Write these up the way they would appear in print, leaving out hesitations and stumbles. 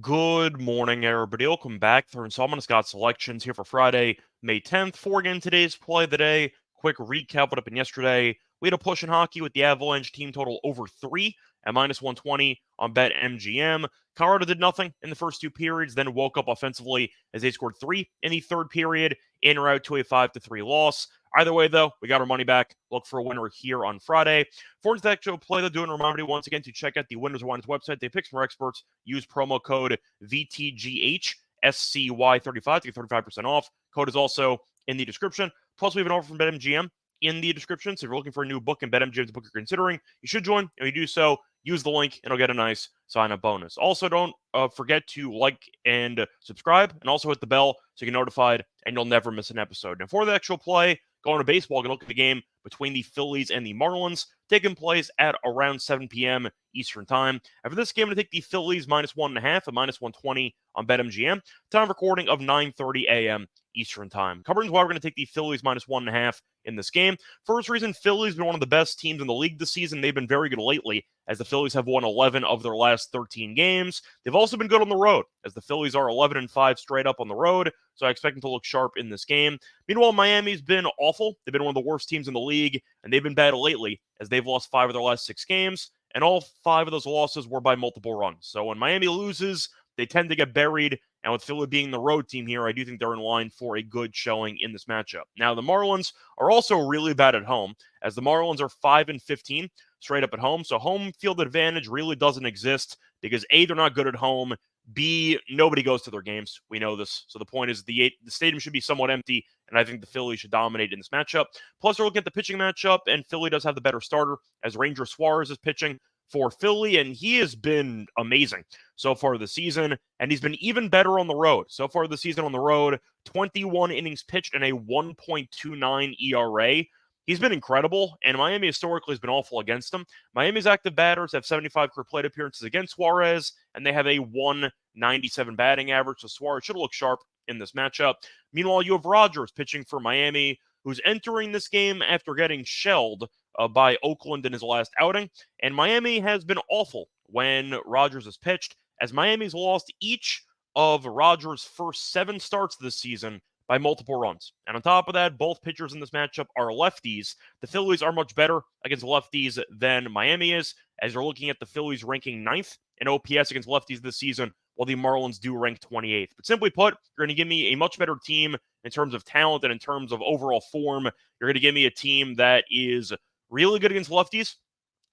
Good morning, everybody. Welcome back for installment of Scott's Selections here for Friday, May 10th. For again today's play of the day, quick recap what happened yesterday. We had a push in hockey with the Avalanche team total over 3 at minus 120 on bet MGM. Colorado did nothing in the first two periods, then woke up offensively as they scored 3 in the third period, in route to a 5-3 loss. Either way, though, we got our money back. Look for a winner here on Friday. For the actual play, they're doing remind me once again to check out the Winners Whiners website. They pick some experts. Use promo code VTGHSCY35 to get 35% off. Code is also in the description. Plus, we have an offer from BetMGM in the description. So if you're looking for a new book and BetMGM's book you're considering, you should join. And you do so, use the link and you'll get a nice sign-up bonus. Also, don't forget to like and subscribe and also hit the bell so you get notified and you'll never miss an episode. Now, for the actual play, going to baseball, going to look at the game between the Phillies and the Marlins, taking place at around 7 p.m. Eastern Time. After this game, I'm going to take the Phillies minus 1.5 at minus 120 on BetMGM. Time recording of 9:30 a.m. Eastern Time. Covering why we're going to take the Phillies minus 1.5 in this game. First reason, Phillies been one of the best teams in the league this season. They've been very good lately, as the Phillies have won 11 of their last 13 games. They've also been good on the road, as the Phillies are 11-5 straight up on the road, so I expect them to look sharp in this game. Meanwhile, Miami's been awful. They've been one of the worst teams in the league, and they've been bad lately, as they've lost 5 of their last 6 games, and all 5 of those losses were by multiple runs. So when Miami loses, they tend to get buried, and with Philly being the road team here, I do think they're in line for a good showing in this matchup. Now, the Marlins are also really bad at home, as the Marlins are 5-15 straight up at home, so home field advantage really doesn't exist because A, they're not good at home, B, nobody goes to their games. We know this. So the point is the stadium should be somewhat empty, and I think the Phillies should dominate in this matchup. Plus, we're looking at the pitching matchup, and Philly does have the better starter, as Ranger Suarez is pitching for Philly, and he has been amazing so far this season, and he's been even better on the road. So far this season on the road, 21 innings pitched and a 1.29 ERA. He's been incredible, and Miami historically has been awful against him. Miami's active batters have 75 career plate appearances against Suarez, and they have a 197 batting average, so Suarez should look sharp in this matchup. Meanwhile, you have Rogers pitching for Miami, who's entering this game after getting shelled by Oakland in his last outing, and Miami has been awful when Rogers has pitched, as Miami's lost each of Rogers' first 7 starts this season by multiple runs. And on top of that, both pitchers in this matchup are lefties. The Phillies are much better against lefties than Miami is, as you're looking at the Phillies ranking 9th in OPS against lefties this season, while the Marlins do rank 28th. But simply put, you're going to give me a much better team in terms of talent and in terms of overall form. You're going to give me a team that is really good against lefties,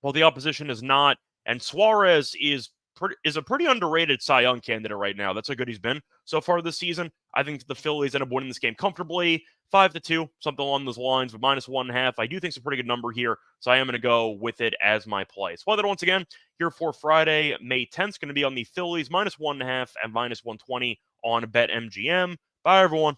while the opposition is not. And Suarez is a pretty underrated Cy Young candidate right now. That's how good he's been so far this season. I think the Phillies end up winning this game comfortably, 5-2, something along those lines, but minus 1.5. I do think it's a pretty good number here, so I am going to go with it as my play. So that once again here for Friday, May 10th, is going to be on the Phillies minus 1.5 and minus 120 on BetMGM. Bye, everyone.